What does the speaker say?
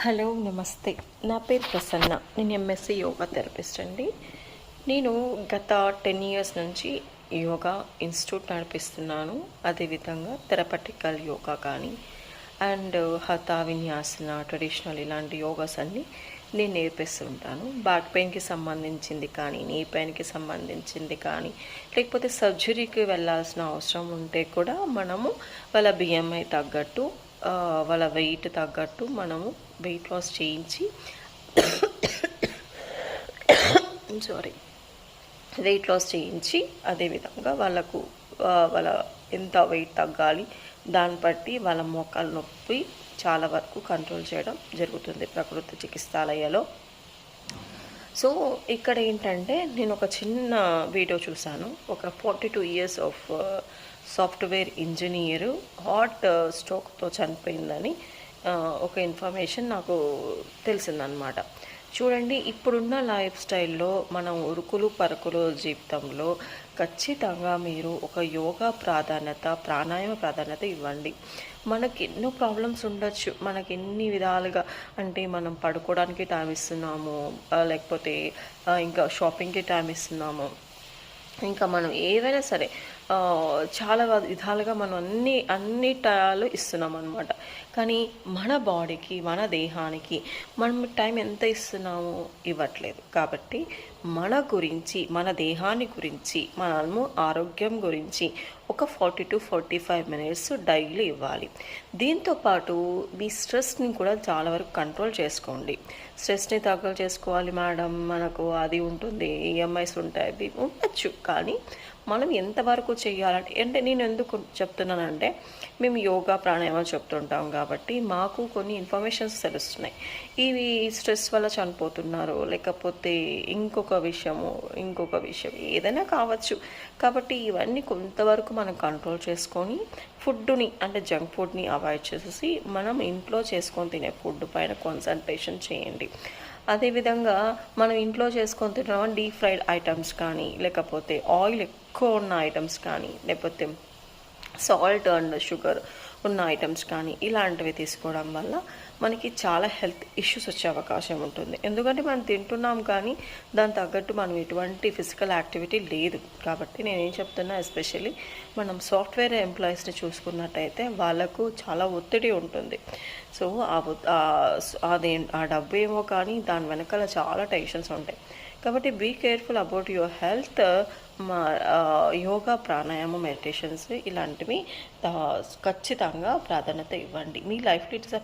Hello నమస్తే. నా పేరు ప్రసన్న. నేను ఎంఎస్సి యోగా థెరపిస్ట్ అండి. నేను గత 10 ఇయర్స్ నుంచి యోగా ఇన్స్టిట్యూట్ నడిపిస్తున్నాను. అదేవిధంగా థెరపటికల్ యోగా కానీ అండ్ హఠా విన్యాసన, ట్రెడిషనల్ ఇలాంటి యోగాస్ అన్నీ నేను నేర్పిస్తుంటాను. బ్యాక్ పెయిన్కి సంబంధించింది కానీ, నీ పెయిన్కి సంబంధించింది కానీ, లేకపోతే సర్జరీకి వెళ్ళాల్సిన అవసరం ఉంటే కూడా మనము వాళ్ళ బిఎంఐ తగ్గట్టు వాళ్ళ వెయిట్ తగ్గట్టు మనము వెయిట్ లాస్ చేయించి వెయిట్ లాస్ చేయించి అదేవిధంగా వాళ్ళకు వాళ్ళ ఎంత వెయిట్ తగ్గాలి దాన్ని బట్టి వాళ్ళ మోకాలు నొప్పి చాలా వరకు కంట్రోల్ చేయడం జరుగుతుంది ప్రకృతి చికిత్సాలయాలో. సో ఇక్కడ ఏంటంటే నేను ఒక చిన్న వీడియో చూశాను. ఒక 42 years of software engineer heart స్ట్రోక్తో చనిపోయిందని ఒక ఇన్ఫర్మేషన్ నాకు తెలిసిందనమాట. చూడండి, ఇప్పుడున్న లైఫ్ స్టైల్లో మనం ఉరుకులు పరుకులు జీవితంలో ఖచ్చితంగా మీరు ఒక యోగా ప్రాధాన్యత, ప్రాణాయామ ప్రాధాన్యత ఇవ్వండి. మనకి ఎన్నో ప్రాబ్లమ్స్ ఉండొచ్చు, మనకి ఎన్ని విధాలుగా అంటే మనం పడుకోవడానికి టైం ఇస్తున్నాము, లేకపోతే ఇంకా షాపింగ్కి టైం ఇస్తున్నాము, ఇంకా మనం ఏవైనా సరే చాలా విధాలుగా మనం అన్ని టయాలు ఇస్తున్నాం అనమాట. కానీ మన బాడీకి, మన దేహానికి మనం టైం ఎంత ఇస్తున్నామో ఇవ్వట్లేదు. కాబట్టి మన గురించి, మన దేహాన్ని గురించి, మనము ఆరోగ్యం గురించి ఒక 40 to 45 మినిట్స్ డైలీ ఇవ్వాలి. దీంతోపాటు మీ స్ట్రెస్ని కూడా చాలా వరకు కంట్రోల్ చేసుకోండి. స్ట్రెస్ని తగ్గ చేసుకోవాలి మేడం, మనకు అది ఉంటుంది, ఈఎంఐస్ ఉంటాయి, అవి ఉండొచ్చు. కానీ మనం ఎంతవరకు చేయాలంటే అంటే నేను ఎందుకు చెప్తున్నానంటే మేము యోగా ప్రాణాయామం చెప్తుంటాం కాబట్టి మాకు కొన్ని ఇన్ఫర్మేషన్స్ తెలుస్తున్నాయి. ఇవి స్ట్రెస్ వల్ల చనిపోతున్నారు, లేకపోతే ఇంకొక విషయం ఏదైనా కావచ్చు. కాబట్టి ఇవన్నీ కొంతవరకు మనం కంట్రోల్ చేసుకొని ఫుడ్ని అంటే జంక్ ఫుడ్ని అవాయిడ్ చేసేసి మనం ఇంట్లో చేసుకొని తినే ఫుడ్ పైన కాన్సన్ట్రేషన్ చేయండి. అదేవిధంగా మనం ఇంట్లో చేసుకొని తినడం డీప్ ఫ్రైడ్ ఐటమ్స్ కానీ, లేకపోతే ఆయిల్ ఎక్కువ ఉన్న ఐటమ్స్ కానీ, లేకపోతే సాల్ట్ అండ్ షుగర్ ఉన్న ఐటమ్స్ కానీ ఇలాంటివి తీసుకోవడం వల్ల మనకి చాలా హెల్త్ ఇష్యూస్ వచ్చే అవకాశం ఉంటుంది. ఎందుకంటే మనం తింటున్నాం కానీ దాని తగ్గట్టు మనం ఎటువంటి ఫిజికల్ యాక్టివిటీ లేదు. కాబట్టి నేనేం చెప్తున్నా, ఎస్పెషల్లీ మనం సాఫ్ట్వేర్ ఎంప్లాయీస్ని చూసుకున్నట్టయితే వాళ్ళకు చాలా ఒత్తిడి ఉంటుంది. సో ఆ డబ్బు ఏమో కానీ దాని వెనకాల చాలా టెన్షన్స్ ఉంటాయి. కాబట్టి be careful about your health. Yoga, ప్రాణాయామం, మెడిటేషన్స్ ఇలాంటివి ఖచ్చితంగా ప్రాధాన్యత ఇవ్వండి. మీ లైఫ్లో ఇట్స్